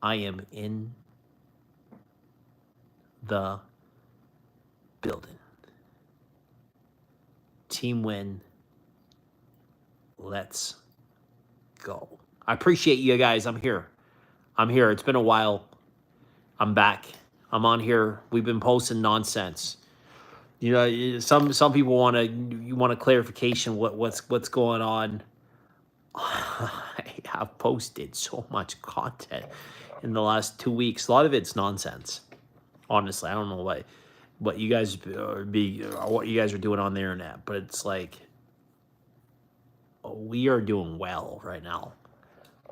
I am in the building. Team win. Let's go. I appreciate you guys. I'm here. It's been a while. I'm back. I'm on here. We've been posting nonsense. You know, some people want a clarification what's going on. I have posted so much content in the last 2 weeks. A lot of it's nonsense. Honestly, I don't know what you guys are doing on the internet, but it's like we are doing well right now.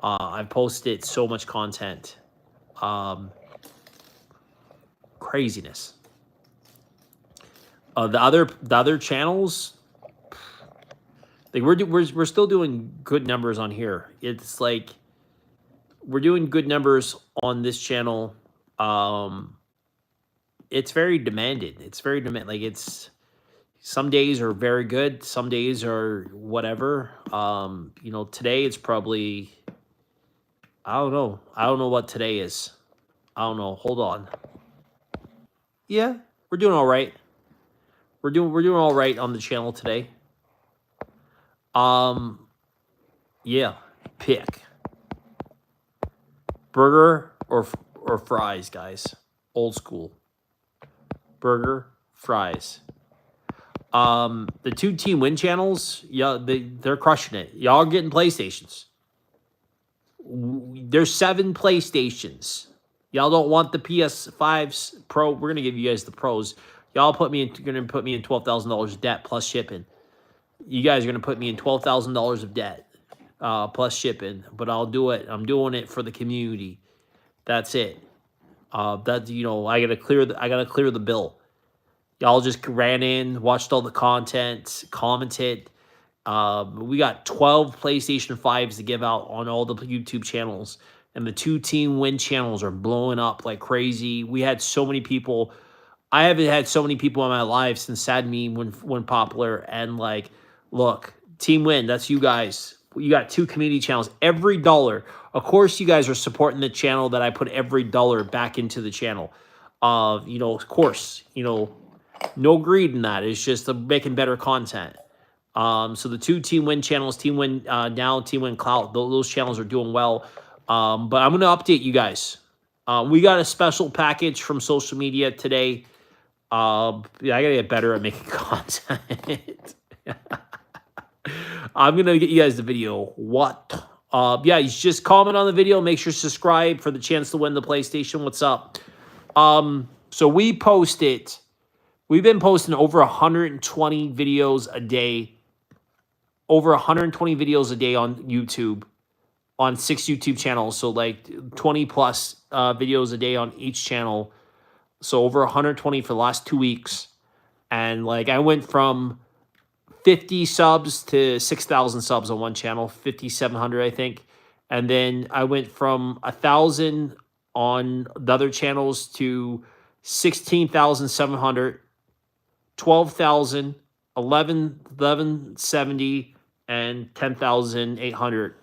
I've posted so much content. Craziness. The other channels, like we're still doing good numbers on here. It's like we're doing good numbers on this channel. It's very demanded. Like it's some days are very good, some days are whatever. You know, today it's probably I don't know what today is. I don't know. Hold on. Yeah, we're doing all right. We're doing all right on the channel today. Yeah, pick burger or fries, guys. Old school. Burger, fries. The 2 team win channels, yeah, they're crushing it. Y'all getting PlayStations. There's 7 PlayStations. Y'all don't want the PS5s Pro. We're gonna give you guys the pros. Y'all gonna put me in $12,000 debt plus shipping. You guys are gonna put me in $12,000 of debt plus shipping. But I'll do it. I'm doing it for the community. That's it. That you know, I gotta clear the bill. Y'all just ran in, watched all the content, commented. We got 12 PlayStation 5s to give out on all the YouTube channels. And the 2 team win channels are blowing up like crazy. We had so many people. I haven't had so many people in my life since Sad Meme when popular. And like, look, team win, that's you guys. You got 2 community channels. Every dollar. Of course, you guys are supporting the channel that I put every dollar back into the channel. You know, of course, you know, no greed in that. It's just making better content. So the 2 team win channels, team win now, team win clout, those channels are doing well. But I'm going to update you guys. We got a special package from social media today. Yeah, I got to get better at making content. I'm going to get you guys the video. What? Yeah, you just comment on the video. Make sure to subscribe for the chance to win the PlayStation. What's up? So we've been posting over 120 videos a day. Over 120 videos a day on YouTube. On 6 YouTube channels, so like 20 plus videos a day on each channel. So over 120 for the last 2 weeks. And like I went from 50 subs to 6,000 subs on one channel, 5,700 I think. And then I went from 1,000 on the other channels to 16,700, 12,000, 11,70, and 10,800.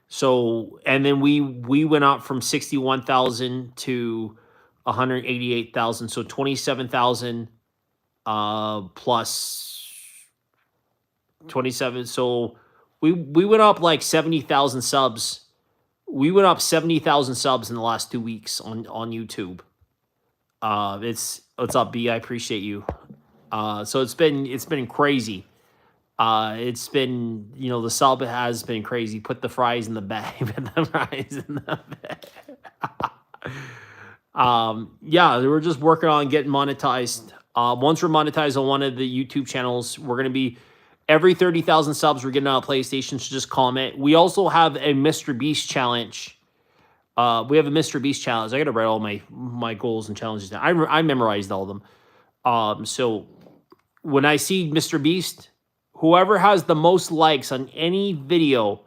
So, and then we went up from 61,000 to 188,000. So 27,000 plus 27. So we went up like 70,000 subs. We went up 70,000 subs in the last 2 weeks on YouTube. What's up, B? I appreciate you. So it's been crazy. It's been, you know, the sub has been crazy. Put the fries in the bag. Put the fries in the bag. Yeah, we're just working on getting monetized. Once we're monetized on one of the YouTube channels, we're going to be every 30,000 subs, we're getting on a PlayStation, so just comment. We also have a Mr. Beast challenge. We have a Mr. Beast challenge. I got to write all my goals and challenges down. I memorized all of them. So when I see Mr. Beast, whoever has the most likes on any video,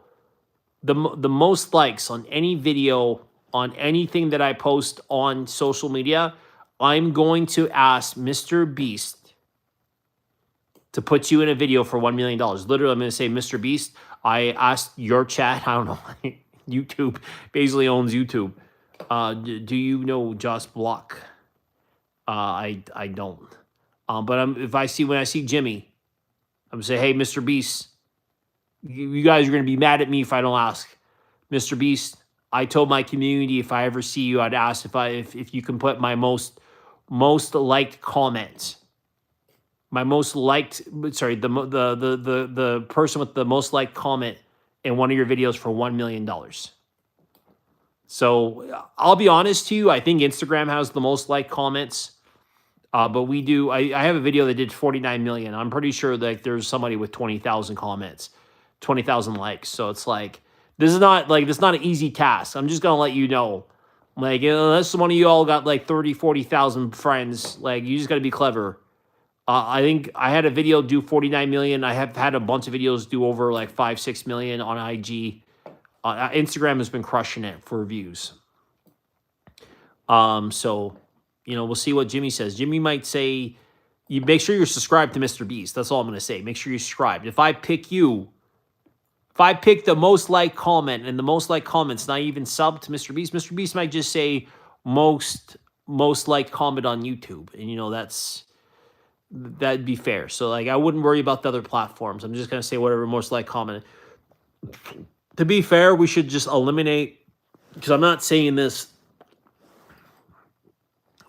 the most likes on any video, on anything that I post on social media, I'm going to ask Mr. Beast to put you in a video for $1 million. Literally, I'm going to say, Mr. Beast, I asked your chat, I don't know, YouTube basically owns YouTube. Do you know Josh Block? I don't. But when I see Jimmy, I'm going to say, hey, Mr. Beast, you guys are going to be mad at me if I don't ask. Mr. Beast, I told my community if I ever see you, I'd ask if you can put my most liked comment. My most liked, sorry, the person with the most liked comment in one of your videos for $1 million. So I'll be honest to you, I think Instagram has the most liked comments. But we do, I have a video that did 49 million. I'm pretty sure that there's somebody with 20,000 comments, 20,000 likes. So it's like, this is not an easy task. I'm just going to let you know. Like, unless one of you all got like 30, 40,000 friends, like, you just got to be clever. I think I had a video do 49 million. I have had a bunch of videos do over like 5, 6 million on IG. Instagram has been crushing it for views. So, you know, we'll see what Jimmy says. Jimmy might say, you make sure you're subscribed to Mr. Beast. That's all I'm going to say. Make sure you're subscribed. If I pick the most liked comment, and the most liked comment's not even sub to Mr. Beast might just say most liked comment on YouTube. And, you know, that'd be fair. So, like, I wouldn't worry about the other platforms. I'm just going to say whatever most liked comment. To be fair, we should just eliminate, because I'm not saying this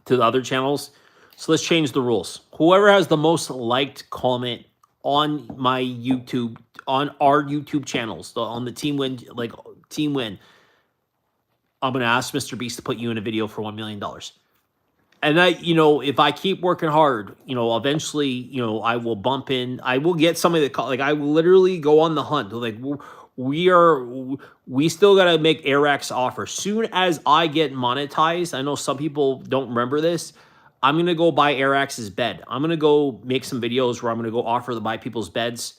to the other channels. So let's change the rules. Whoever has the most liked comment on my YouTube, on our YouTube channels, on the Team Win, I'm going to ask Mr. Beast to put you in a video for $1 million. And you know, if I keep working hard, you know, eventually, you know, I will bump in. I will get somebody that, like, I will literally go on the hunt. Like, we still got to make Airx offer. Soon as I get monetized, I know some people don't remember this, I'm going to go buy Airx's bed. I'm going to go make some videos where I'm going to go offer to buy people's beds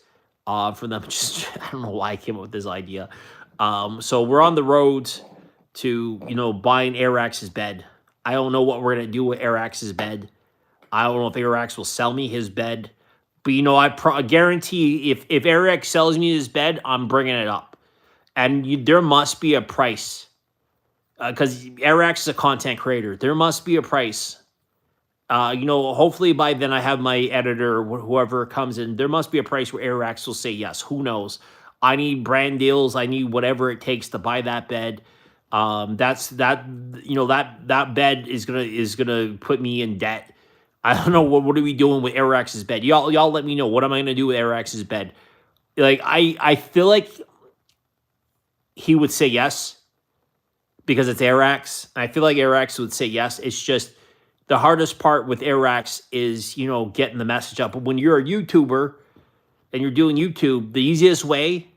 for them. Just, I don't know why I came up with this idea. So we're on the road to, you know, buying Airx's bed. I don't know what we're going to do with Airx's bed. I don't know if Airx will sell me his bed. But, you know, I guarantee if Airx sells me his bed, I'm bringing it up. And there must be a price. Because Airx is a content creator. There must be a price. You know, hopefully by then I have my editor, whoever comes in. There must be a price where Airx will say yes. Who knows? I need brand deals. I need whatever it takes to buy that bed. You know, that bed is gonna put me in debt. I don't know what are we doing with Airx's bed. Y'all let me know. What am I gonna do with Airx's bed? Like, I feel like he would say yes because it's Airx. I feel like Airx would say yes. It's just the hardest part with Airx is, you know, getting the message up. But when you're a YouTuber and you're doing YouTube, the easiest way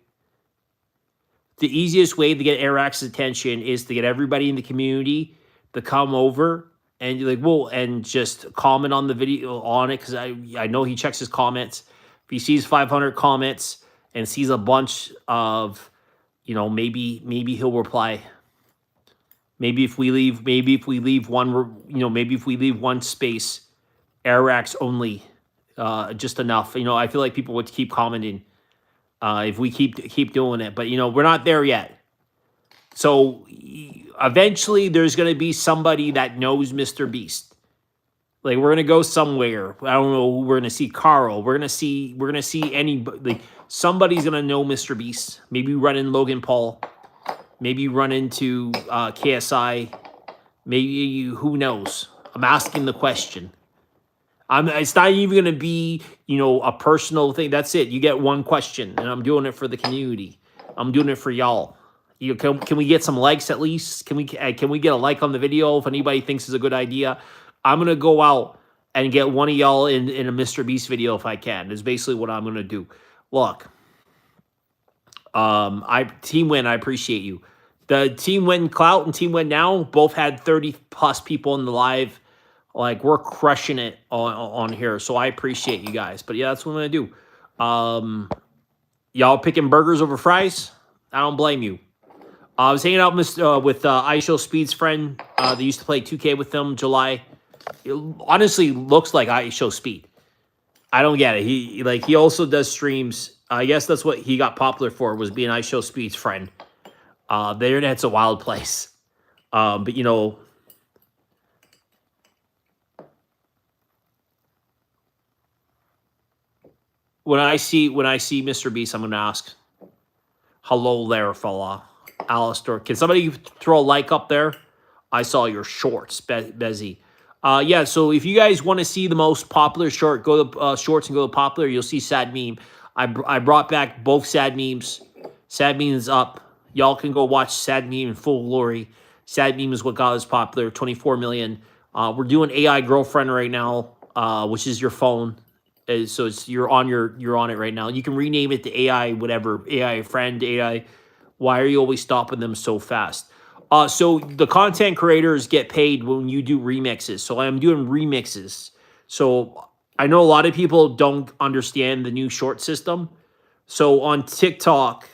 to get Airx's attention is to get everybody in the community to come over and you're like, well, and just comment on the video on it, because I know he checks his comments. If he sees 500 comments and sees a bunch of, you know, maybe he'll reply. Maybe if we leave one space, Airx only, just enough. You know, I feel like people would keep commenting if we keep doing it. But, you know, we're not there yet. So eventually there's going to be somebody that knows Mr. Beast. Like, we're going to go somewhere. I don't know. We're going to see Carl. We're going to see anybody. Like, somebody's going to know Mr. Beast. Maybe run in Logan Paul. Maybe run into KSI. Maybe, who knows? I'm asking the question. It's not even going to be, you know, a personal thing. That's it. You get one question, and I'm doing it for the community. I'm doing it for y'all. You know, can we get some likes at least? Can we get a like on the video if anybody thinks it's a good idea? I'm going to go out and get one of y'all in a Mr. Beast video if I can. That's basically what I'm going to do. Look, Team Win, I appreciate you. The Team Win Clout and Team Win Now both had 30+ people in the live. Like, we're crushing it on here, so I appreciate you guys. But yeah, that's what I'm going to do. Y'all picking burgers over fries? I don't blame you. I was hanging out with ISO Speed's friend. They used to play 2K with them, July. It honestly looks like I show speed. I don't get it. He also does streams. I guess that's what he got popular for, was being I show speed's friend. The internet's a wild place. But you know, when I see Mr. Beast, I'm gonna ask, hello there, fella. Alistair, can somebody throw a like up there? I saw your shorts, Bezzy. Yeah, so if you guys want to see the most popular short, go to shorts and go to popular. You'll see Sad Meme. I brought back both Sad Memes. Sad Meme is up. Y'all can go watch Sad Meme in full glory. Sad Meme is what got us popular, 24 million. We're doing AI Girlfriend right now, which is your phone. So it's you're on it right now. You can rename it to AI whatever, AI friend, AI. Why are you always stopping them so fast? So the content creators get paid when you do remixes. So I'm doing remixes. So I know a lot of people don't understand the new short system. So on TikTok,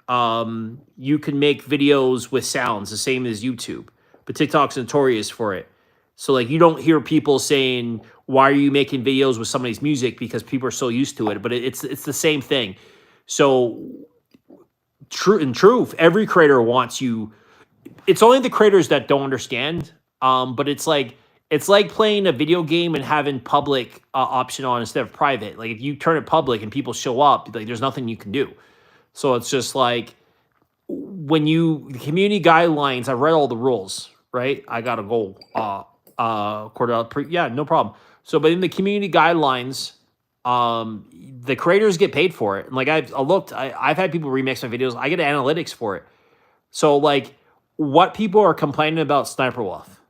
you can make videos with sounds the same as YouTube, but TikTok's notorious for it. So like you don't hear people saying, why are you making videos with somebody's music? Because people are so used to it, but it's the same thing. So in truth, every creator wants you. It's only the creators that don't understand. But it's like playing a video game and having public option on instead of private. Like if you turn it public and people show up, like there's nothing you can do. So it's just like when the community guidelines, I read all the rules, right? I gotta go. Cordell, yeah, no problem. So, but in the community guidelines, the creators get paid for it. And like I've had people remix my videos. I get analytics for it. So like what people are complaining about Sniper Wolf,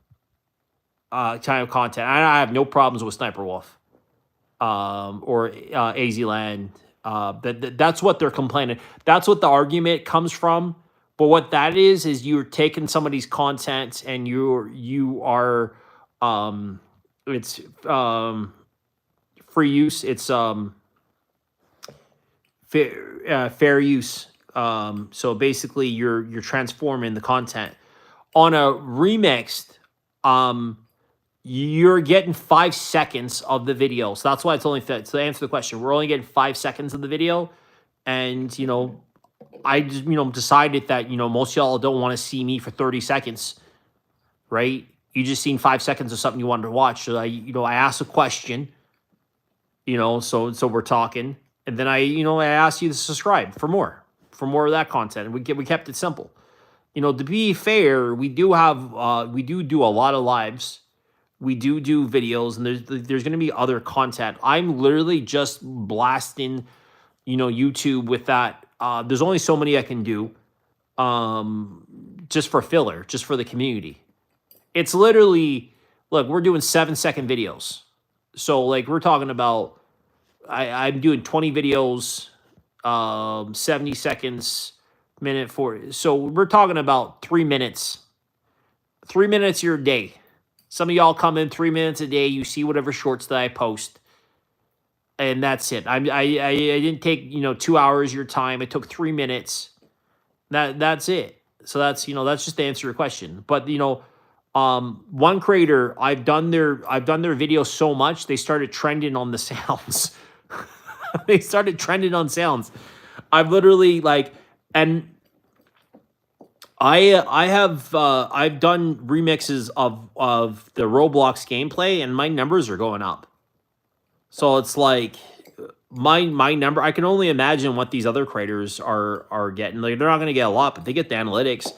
kind of content. I have no problems with Sniper Wolf, or AZ Land. That's what they're complaining. That's what the argument comes from. But what that is you're taking somebody's content and you are it's free use. It's fair use. So basically you're transforming the content. On a remixed, you're getting 5 seconds of the video. So that's why it's only fit. So to answer the question, we're only getting 5 seconds of the video. And, you know, I just, you know, decided that, you know, most of y'all don't want to see me for 30 seconds, right? You just seen 5 seconds of something you wanted to watch. So I asked a question, you know, so we're talking. And then I asked you to subscribe for more of that content. And we kept it simple. You know, to be fair, we do do a lot of lives. We do videos, and there's going to be other content. I'm literally just blasting, you know, YouTube with that. There's only so many I can do, just for filler, just for the community. It's literally, look, we're doing 7-second videos. So like we're talking about, I'm doing 20 videos, 70 seconds, minute 40. So we're talking about 3 minutes. 3 minutes your day. Some of y'all come in 3 minutes a day. You see whatever shorts that I post, and that's it. I didn't take, you know, 2 hours of your time. It took 3 minutes. That's it. So that's, you know, that's just to answer your question. But you know, one creator, I've done their video so much they started trending on the sounds. They started trending on sounds. I've literally like, and I've done remixes of the Roblox gameplay, and my numbers are going up. So it's like my number. I can only imagine what these other creators are getting. Like they're not going to get a lot, but they get the analytics.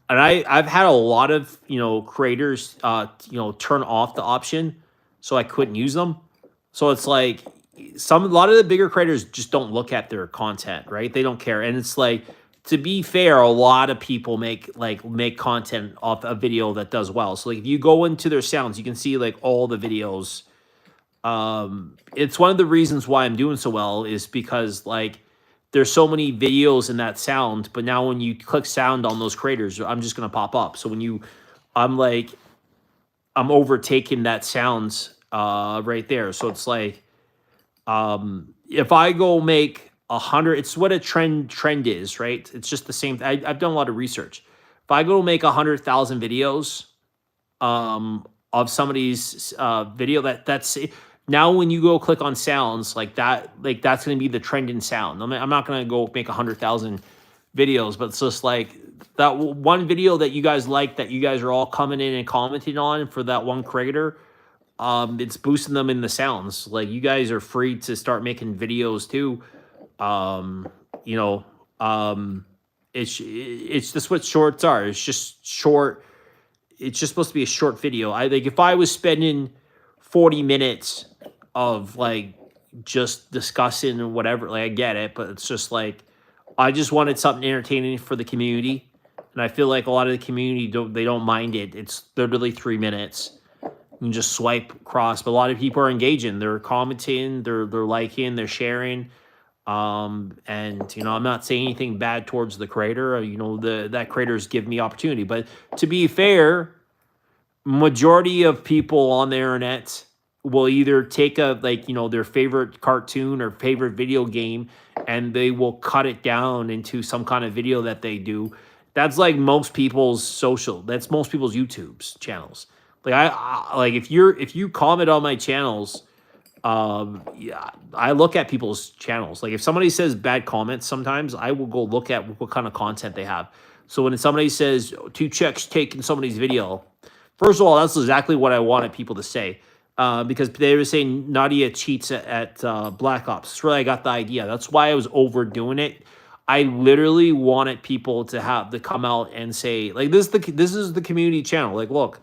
And I've had a lot of, you know, creators you know, turn off the option so I couldn't use them. So it's like a lot of the bigger creators just don't look at their content, right? They don't care. And it's like, to be fair, a lot of people make content off a video that does well. So like if you go into their sounds, you can see like all the videos. It's one of the reasons why I'm doing so well is because like there's so many videos in that sound, but now when you click sound on those creators, I'm just going to pop up. So when I'm overtaking that sounds right there. So it's like, if I go make 100, it's what a trend is, right? It's just the same. I've done a lot of research. If I go make 100,000 videos, I'll of somebody's video that's now when you go click on sounds like that, like that's going to be the trend in sound. I'm not going to go make 100,000 videos, but it's just like that one video that you guys like, that you guys are all coming in and commenting on for that one creator. It's boosting them in the sounds. Like, you guys are free to start making videos too. You know, it's just what shorts are. It's just short. It's just supposed to be a short video. I think if I was spending 40 minutes of like just discussing or whatever, like I get it, but it's just like I just wanted something entertaining for the community, and I feel like a lot of the community don't mind it. It's literally 3 minutes. You can just swipe across, but a lot of people are engaging. They're commenting, they're liking, they're sharing. And you know, I'm not saying anything bad towards the creator. You know, that creator's giving me opportunity. But to be fair, majority of people on the internet will either take a, like, you know, their favorite cartoon or favorite video game, and they will cut it down into some kind of video that they do. That's like most people's social. That's most people's YouTube's channels. Like I like if you comment on my channels. Yeah, I look at people's channels. Like if somebody says bad comments, sometimes I will go look at what kind of content they have. So when somebody says Tcheck's taking somebody's video, first of all, that's exactly what I wanted people to say. Because they were saying Nadia cheats at Black Ops. That's where I got the idea. That's why I was overdoing it. I literally wanted people to come out and say, like, this is the community channel. Like, look,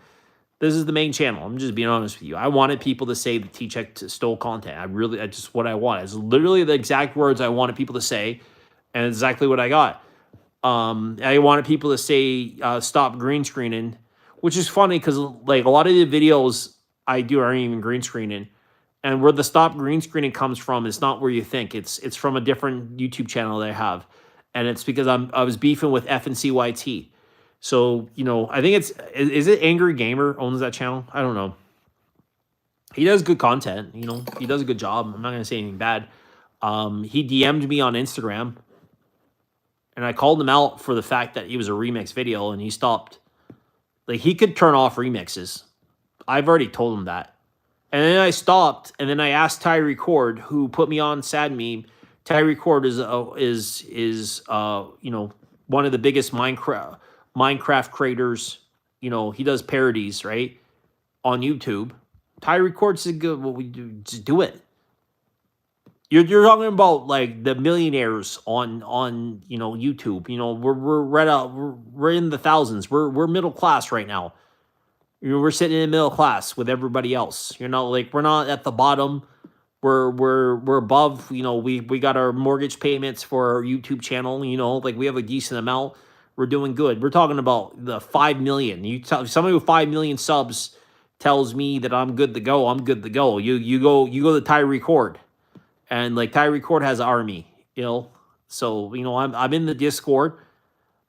this is the main channel. I'm just being honest with you. I wanted people to say that Tcheck stole content. I just what I wanted. It's literally the exact words I wanted people to say, and exactly what I got. I wanted people to say stop green screening, which is funny because like a lot of the videos I do aren't even green screening, and where the stop green screening comes from is not where you think. It's from a different YouTube channel that I have, and it's because I was beefing with FNCYT. So, you know, I think is it Angry Gamer owns that channel? I don't know. He does good content, you know. He does a good job. I'm not going to say anything bad. He DM'd me on Instagram, and I called him out for the fact that he was a remix video, and he stopped. Like, he could turn off remixes. I've already told him that. And then I stopped, and then I asked Ty Record, who put me on Sad Meme. Ty Record is you know, one of the biggest Minecraft creators. You know, he does parodies, right, on YouTube. Ty Records is good. What we do, just do it. You're talking about like the millionaires on you know, YouTube. You know, we're in the thousands. We're middle class right now. You know, we're sitting in the middle class with everybody else. You know, like we're not at the bottom. We're above. You know, we got our mortgage payments for our YouTube channel. You know, like we have a decent amount. We're doing good. We're talking about the 5 million. Somebody with 5 million subs tells me that I'm good to go. I'm good to go. You go to Ty Record, and like Ty Record has an army. You know, so you know I'm in the Discord.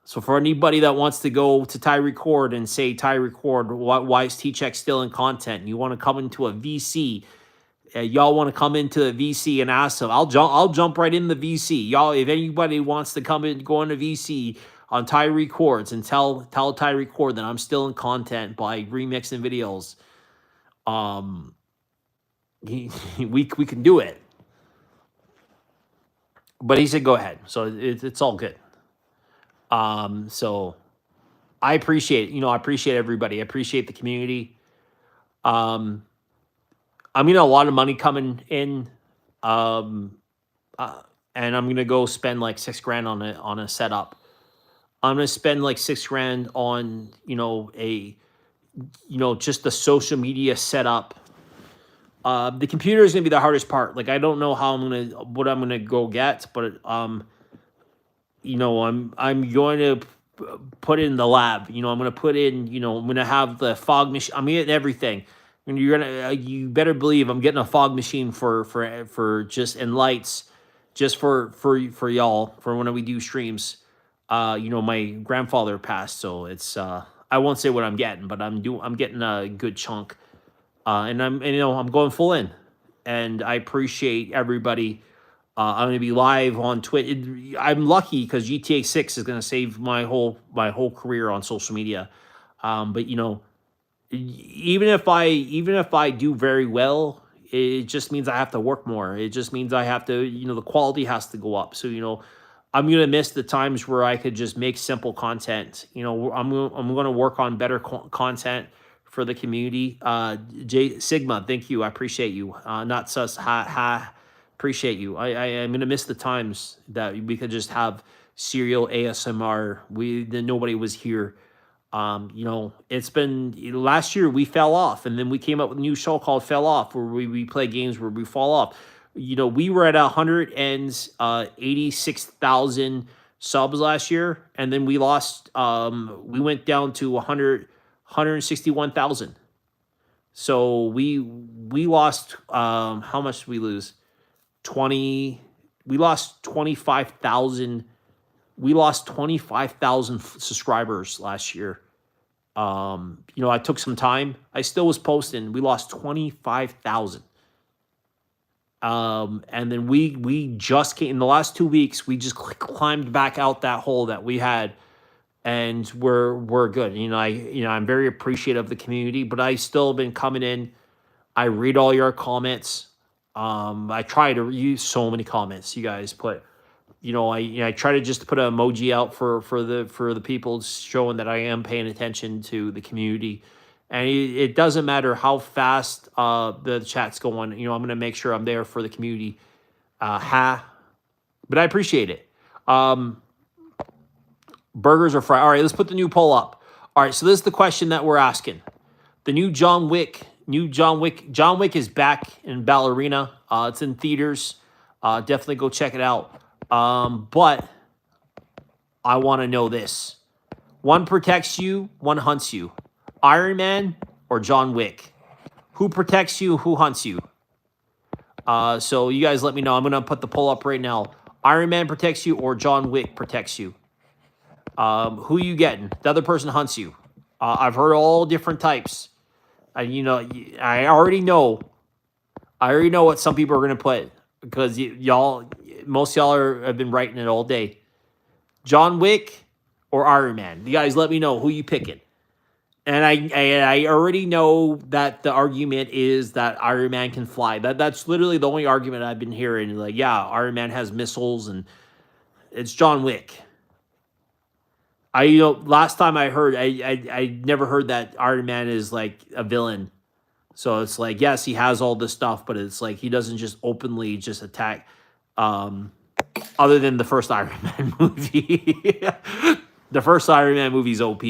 So for anybody that wants to go to Ty Record and say, Ty Record, why is Tcheck still in content? And you want to come into a VC, y'all want to come into a VC and ask them, I'll jump right in the VC. Y'all, if anybody wants to come in, go into VC on Ty Records and tell Ty Record that I'm still in content by remixing videos. We can do it. But he said, go ahead. So it's all good. So I appreciate, you know, I appreciate everybody. I appreciate the community. I'm getting a lot of money coming in. And I'm going to go spend like $6,000 on a setup. I'm going to spend like $6,000 on, you know, just the social media setup. The computer is going to be the hardest part. Like, I don't know what I'm going to go get, but, you know, I'm going to put it in the lab. You know, I'm going to put in, you know, I'm going to have the fog machine. I'm getting everything. And you better believe I'm getting a fog machine for just, and lights just for y'all, for when we do streams. You know, my grandfather passed, so it's, I won't say what I'm getting, but I'm getting a good chunk. And you know, I'm going full in, and I appreciate everybody. I'm going to be live on Twitch. I'm lucky because GTA 6 is going to save my whole career on social media. But, you know, even if I do very well, it just means I have to work more. It just means I have to, the quality has to go up. So, I'm gonna miss the times where I could just make simple content. I'm gonna work on better content for the community. J Sigma, thank you. I appreciate you. Not sus. Ha. Appreciate you. I'm gonna miss the times that we could just have serial ASMR. Nobody was here. It's been last year we fell off, and then we came up with a new show called Fell Off, where we play games where we fall off. We were at 186,000 subs last year, and then we lost. We went down to 161,000. So we lost. How much did we lose? 20. We lost 25,000. We lost 25,000 subscribers last year. I took some time. I still was posting. We lost 25,000. And then we just came in the last 2 weeks. We just climbed back out that hole that we had, and we're good. I'm very appreciative of the community, but I still been coming in. I read all your comments. I try to use so many comments you guys put. I try to just put an emoji out for the people, showing that I am paying attention to the community. And it doesn't matter how fast the chat's going. I'm going to make sure I'm there for the community. But I appreciate it. Burgers are fried. All right, let's put the new poll up. All right, so this is the question that we're asking. The new John Wick. John Wick is back in Ballerina. It's in theaters. Definitely go check it out. But I want to know this. One protects you, one hunts you. Iron Man or John Wick? Who protects you, who hunts you? So you guys let me know. I'm going to put the poll up right now. Iron Man protects you or John Wick protects you? Who you getting? The other person hunts you. I've heard all different types. I already know what some people are going to put, because most of y'all have been writing it all day. John Wick or Iron Man? You guys let me know who you picking. And I already know that the argument is that Iron Man can fly. That's literally the only argument I've been hearing. Like, yeah, Iron Man has missiles, and it's John Wick. Last time I heard, I never heard that Iron Man is like a villain. So it's like, yes, he has all this stuff, but it's like he doesn't just openly just attack. Other than the first Iron Man movie. The first Iron Man movie is OP.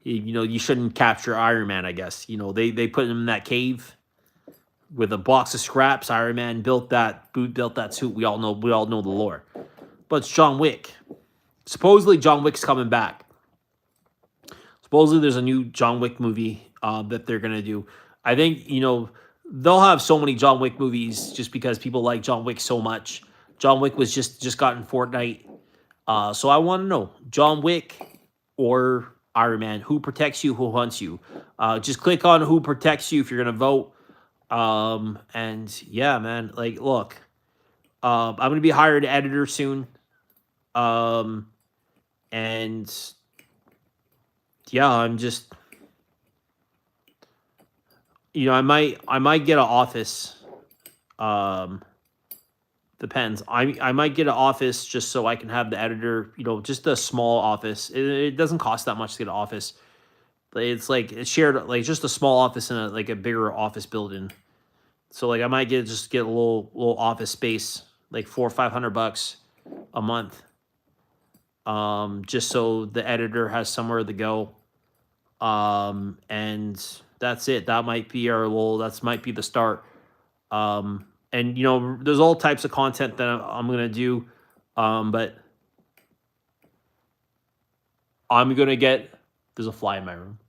You shouldn't capture Iron Man, I guess. They put him in that cave with a box of scraps. Iron Man built that suit. We all know the lore. But it's John Wick. Supposedly John Wick's coming back. Supposedly there's a new John Wick movie that they're going to do. I think, they'll have so many John Wick movies just because people like John Wick so much. John Wick was just gotten Fortnite. So I want to know, John Wick or Iron Man, who protects you, who hunts you? Just click on who protects you if you're going to vote. And yeah, man, like, look, I'm going to be hired editor soon. And yeah, I'm just, I might get an office. Depends. I might get an office just so I can have the editor, just a small office. It doesn't cost that much to get an office. It's like it's shared, like just a small office in a bigger office building. So like I might get a little office space, like $400 or $500 a month. Just so the editor has somewhere to go. And that's it. That might be the start. And there's all types of content that I'm gonna do. But I'm gonna get. There's a fly in my room.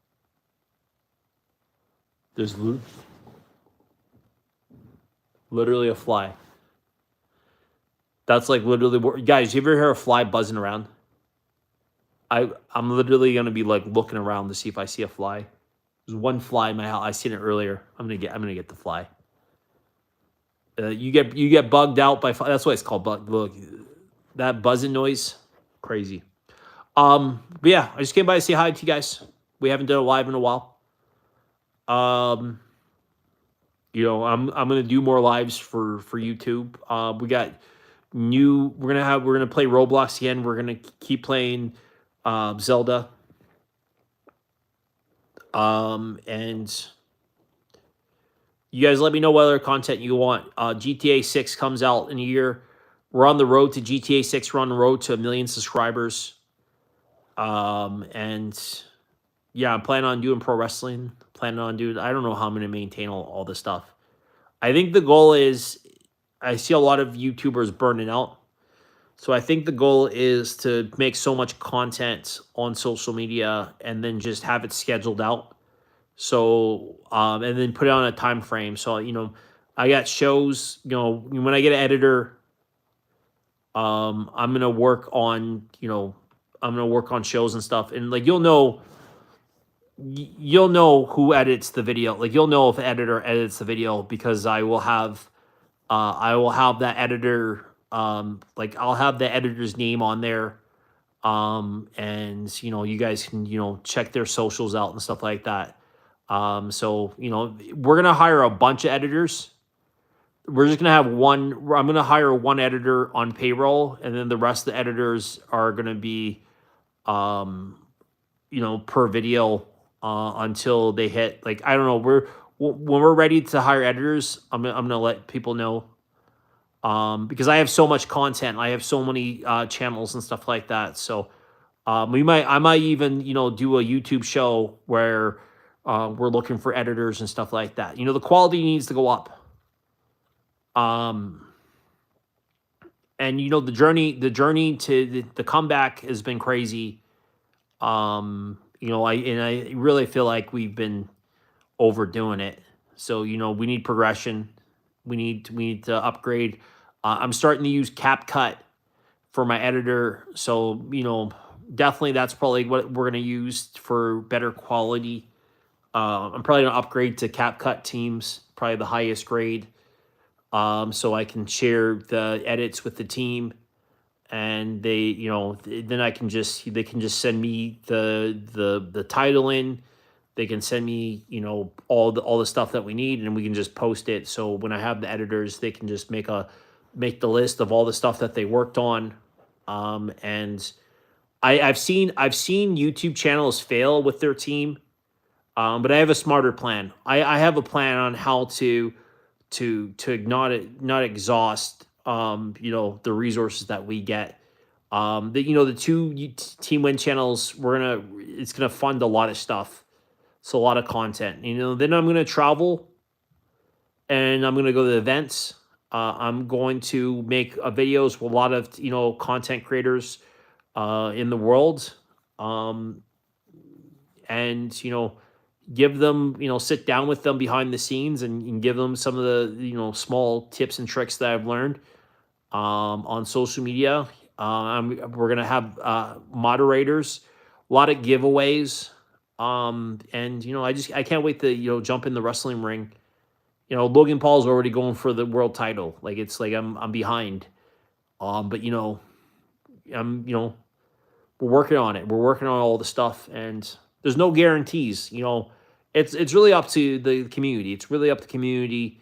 There's literally a fly. That's like literally, guys. You ever hear a fly buzzing around? I'm literally gonna be like looking around to see if I see a fly. There's one fly in my house. I seen it earlier. I'm gonna get the fly. You get bugged out by. That's why it's called bug. Look, that buzzing noise, crazy. But yeah, I just came by to say hi to you guys. We haven't done a live in a while. You know, I'm gonna do more lives for YouTube. We got new. We're gonna play Roblox again. We're gonna keep playing Zelda. And you guys let me know what other content you want. GTA 6 comes out in a year. We're on the road to GTA 6. We're on the road to 1 million subscribers. And yeah, I'm planning on doing pro wrestling. Planning on doing, I don't know how I'm going to maintain all this stuff. I think the goal is, I see a lot of YouTubers burning out. So I think the goal is to make so much content on social media and then just have it scheduled out. So, and then put it on a time frame. So, you know, I got shows, you know, when I get an editor, I'm going to work on, you know, I'm going to work on shows and stuff. And like, you'll know who edits the video. Like, you'll know if the editor edits the video because I will have that editor, like I'll have the editor's name on there. And you know, you guys can, you know, check their socials out and stuff like that. So, you know, we're going to hire a bunch of editors. We're just going to have one. I'm going to hire one editor on payroll, and then the rest of the editors are going to be, you know, per video, until they hit, like, I don't know, when we're ready to hire editors, I'm going to let people know. Because I have so much content. I have so many, channels and stuff like that. So, I might even, you know, do a YouTube show where, we're looking for editors and stuff like that. You know, the quality needs to go up. And you know, the journey to the comeback has been crazy. You know, I really feel like we've been overdoing it. So, you know, we need progression. We need to upgrade. I'm starting to use CapCut for my editor. So, you know, definitely that's probably what we're going to use for better quality. I'm probably going to upgrade to CapCut Teams, probably the highest grade. So I can share the edits with the team, and they, you know, then they can just send me the title in. They can send me, you know, all the stuff that we need, and we can just post it. So when I have the editors, they can just make the list of all the stuff that they worked on. And I've seen YouTube channels fail with their team. But I have a smarter plan. I have a plan on how to not exhaust, you know, the resources that we get. You know, the two team win channels, it's gonna fund a lot of stuff. So a lot of content. You know, then I'm gonna travel, and I'm gonna go to the events. I'm going to make videos with a lot of, you know, content creators in the world. And you know, give them, you know, sit down with them behind the scenes and give them some of the, you know, small tips and tricks that I've learned on social media. We're going to have moderators, a lot of giveaways. And, you know, I can't wait to, you know, jump in the wrestling ring. You know, Logan Paul's already going for the world title. Like, it's like I'm behind. But, you know, you know, we're working on it. We're working on all the stuff, and there's no guarantees. You know, it's really up to the community. It's really up to the community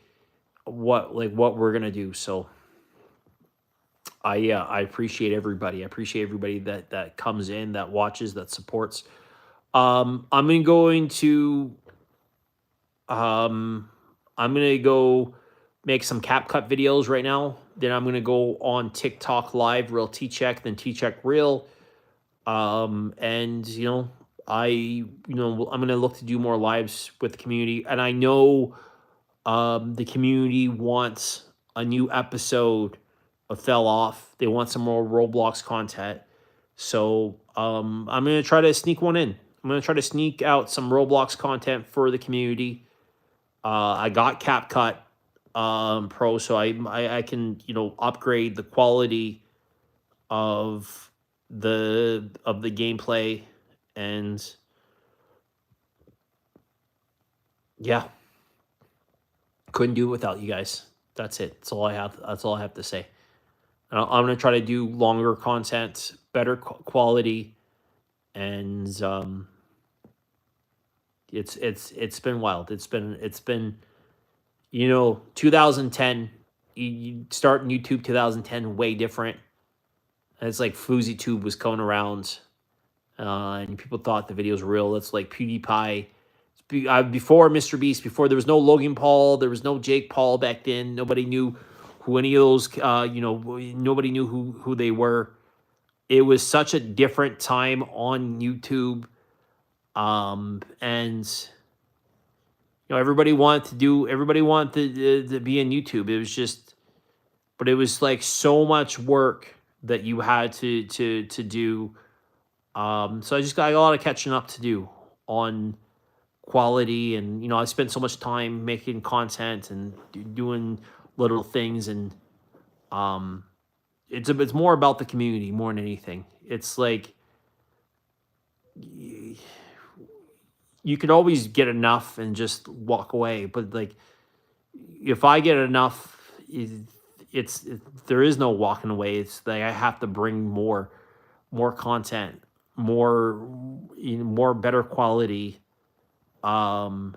what we're gonna do. So I appreciate everybody. I appreciate everybody that comes in, that watches, that supports. I'm going to go make some CapCut videos right now. Then I'm gonna go on TikTok live, real Tcheck, then Tcheck real. And you know, I'm gonna look to do more lives with the community, and I know the community wants a new episode of Fell Off. They want some more Roblox content. So I'm gonna try to sneak one in. I'm gonna try to sneak out some Roblox content for the community. I got CapCut Pro, so I can, you know, upgrade the quality of the gameplay, and yeah, couldn't do it without you guys. That's it. That's all I have. That's all I have to say. I'm gonna try to do longer content, better quality, and It's been wild. It's been 2010. You start YouTube 2010 way different. It's like FouseyTube was going around, and people thought the videos were real. It's like PewDiePie. Before Mr. Beast, before there was no Logan Paul, there was no Jake Paul back then. Nobody knew who any of those, nobody knew who they were. It was such a different time on YouTube. And everybody wanted to be in YouTube. It was just, but it was like so much work that you had to do. So I just got a lot of catching up to do on quality, and I spent so much time making content and doing little things, and it's more about the community more than anything. It's like you could always get enough and just walk away, but like if I get enough, there is no walking away. It's like I have to bring more content, more better quality, and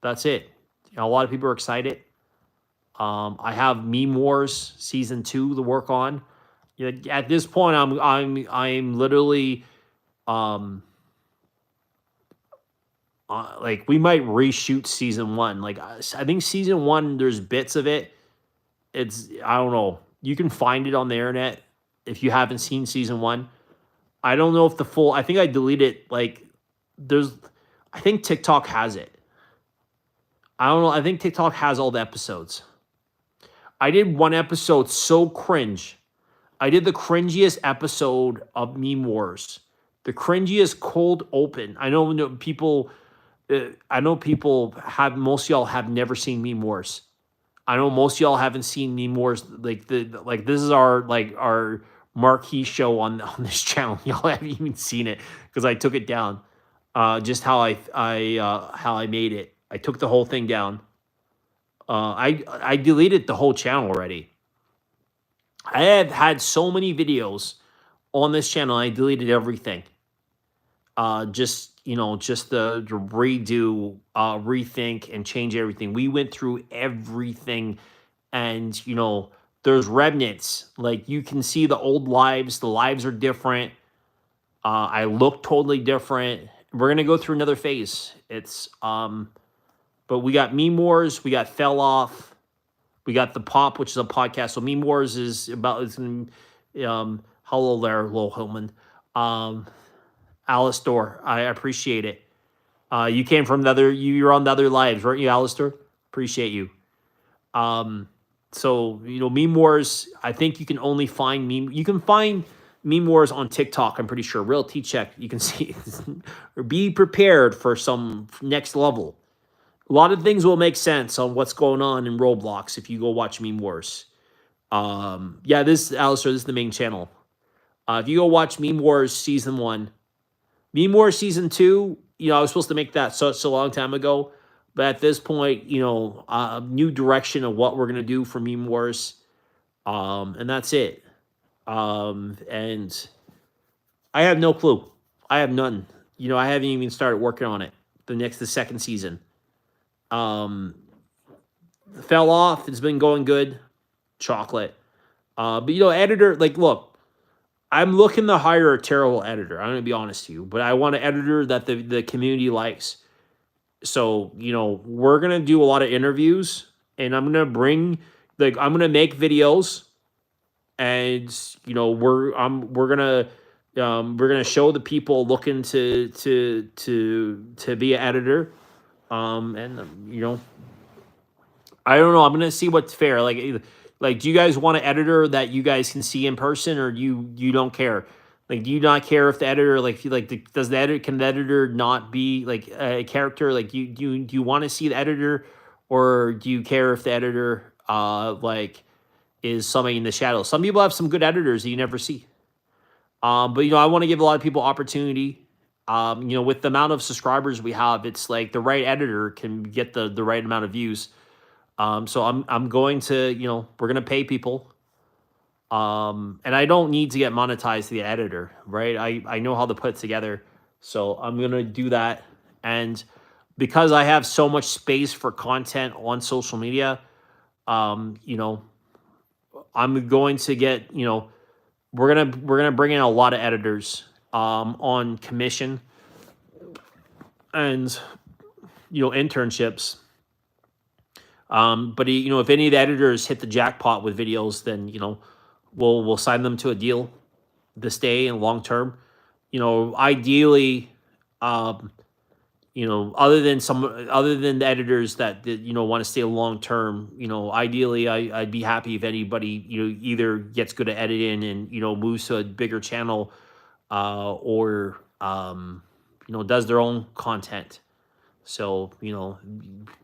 that's it. A lot of people are excited. I have Meme Wars Season 2 to work on. At this point, I'm literally like we might reshoot Season 1. Like I think Season 1, there's bits of it. I don't know. You can find it on the internet if you haven't seen Season 1. I don't know if the full. I think I deleted it. Like I think TikTok has it. I don't know. I think TikTok has all the episodes. I did one episode so cringe. I did the cringiest episode of Meme Wars. The cringiest cold open. I know people. Most of y'all have never seen Meme Wars. I know most of y'all haven't seen Meme Wars. Like this is our marquee show on this channel. Y'all haven't even seen it because I took it down. Just how I made it. I took the whole thing down. I deleted the whole channel already. I have had so many videos on this channel. I deleted everything. Just to redo, rethink, and change everything. We went through everything, and there's remnants. Like you can see the old lives. The lives are different. I look totally different. We're gonna go through another phase. But we got Meme Wars, we got Fell Off, we got The Pop, which is a podcast. So Meme Wars is about hello there, Lowell Hillman. Alistair, I appreciate it. You came from you're on the other lives, weren't you, Alistair? Appreciate you. So Meme Wars, I think you can only find you can find Meme Wars on TikTok, I'm pretty sure. Real Tcheck, you can see. Be prepared for some next level. A lot of things will make sense on what's going on in Roblox if you go watch Meme Wars. Alistair, this is the main channel. If you go watch Meme Wars Season 1, Meme Wars Season 2, I was supposed to make that such a long time ago. But at this point, new direction of what we're going to do for Meme Wars. And that's it. And I have no clue. I have none. I haven't even started working on it. The second season. Fell Off. It's been going good. Chocolate. But editor, look, I'm looking to hire a terrible editor. I'm going to be honest to you, but I want an editor that the community likes. So, we're going to do a lot of interviews, and I'm going to I'm going to make videos, and, we're going to show the people looking to be an editor. And I don't know. I'm going to see what's fair. Like, do you guys want an editor that you guys can see in person, or you don't care? Like, do you not care if the editor, can the editor not be like a character? Like, do you want to see the editor, or do you care if the editor, is somebody in the shadows? Some people have some good editors that you never see. But I want to give a lot of people opportunity. With the amount of subscribers we have, it's like the right editor can get the right amount of views. So I'm going to, we're going to pay people. And I don't need to get monetized to the editor, right? I know how to put it together. So I'm going to do that. And because I have so much space for content on social media, you know, I'm going to get, you know, we're gonna bring in a lot of editors on commission and you know internships. But you know, if any of the editors hit the jackpot with videos, then you know we'll sign them to a deal to stay and long term. You know, ideally, um, you know, other than the editors that you know want to stay long term, you know, ideally I'd be happy if anybody you know either gets good at editing and you know moves to a bigger channel, or you know does their own content. So you know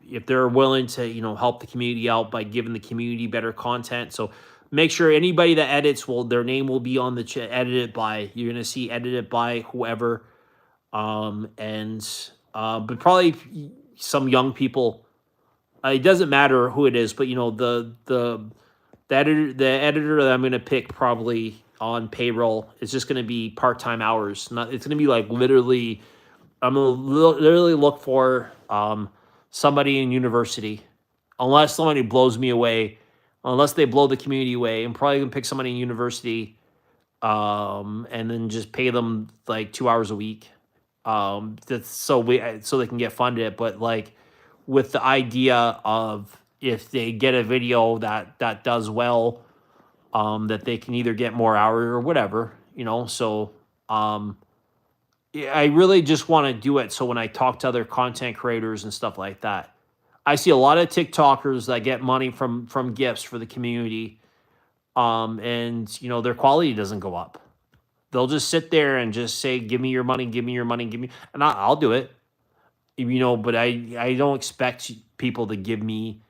if they're willing to you know help the community out by giving the community better content. So make sure anybody that edits will their name will be on the edited by. You're gonna see edited by whoever. And but probably some young people. It doesn't matter who it is, but you know the editor that I'm gonna pick probably on payroll is just gonna be part-time hours. Not it's gonna be like literally. I'm gonna literally look for somebody in university, unless somebody blows me away, unless they blow the community away. I'm probably gonna pick somebody in university, and then just pay them like 2 hours a week. That's so they can get funded. But like with the idea of if they get a video that does well, that they can either get more hours or whatever, you know. So I really just want to do it so when I talk to other content creators and stuff like that, I see a lot of TikTokers that get money from gifts for the community, and you know their quality doesn't go up. They'll just sit there and just say, "Give me your money, give me your money, give me," and I'll do it, you know. But I don't expect people to give me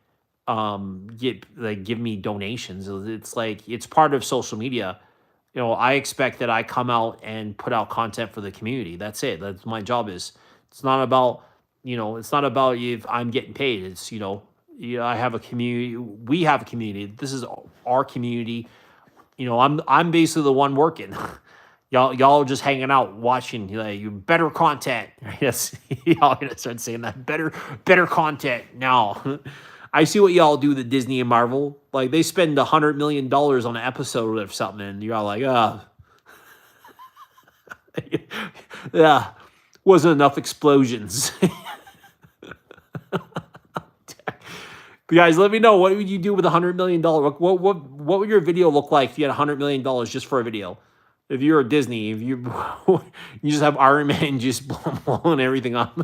give me donations. It's like it's part of social media. You know, I expect that I come out and put out content for the community. That's it. That's my job is. It's not about, you know, it's not about if I'm getting paid. It's, you know, I have a community. We have a community. This is our community. You know, I'm basically the one working. Y'all just hanging out watching like you better content. Yes, y'all gonna start saying that better content now. I see what y'all do, the Disney and Marvel. Like they spend $100 million on an episode or something, and you're all like, yeah, wasn't enough explosions. Guys, let me know, what would you do with $100 million? What would your video look like if you had $100 million just for a video? If you're a Disney, if you you just have Iron Man just blowing everything up.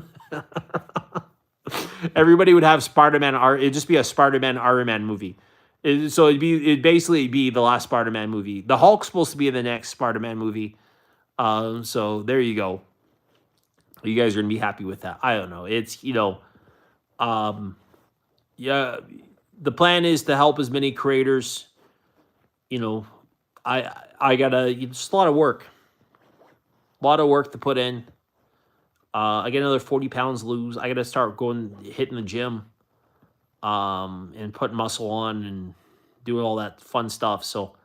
Everybody would have Spider-Man. It'd just be a Spider-Man Iron Man movie. It'd basically be the last Spider-Man movie. The Hulk's supposed to be in the next Spider-Man movie. So there you go. You guys are gonna be happy with that. I don't know. It's you know, yeah. The plan is to help as many creators. You know, I gotta. It's a lot of work. A lot of work to put in. I get another 40 pounds to lose. I got to start hitting the gym, and putting muscle on and doing all that fun stuff. So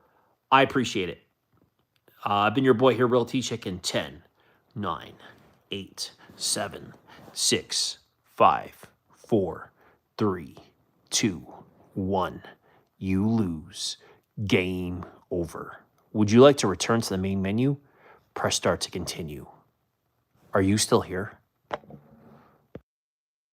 I appreciate it. I've been your boy here, Real Tcheck, in 10, 9, 8, 7, 6, 5, 4, 3, 2, 1. You lose. Game over. Would you like to return to the main menu? Press start to continue. Are you still here?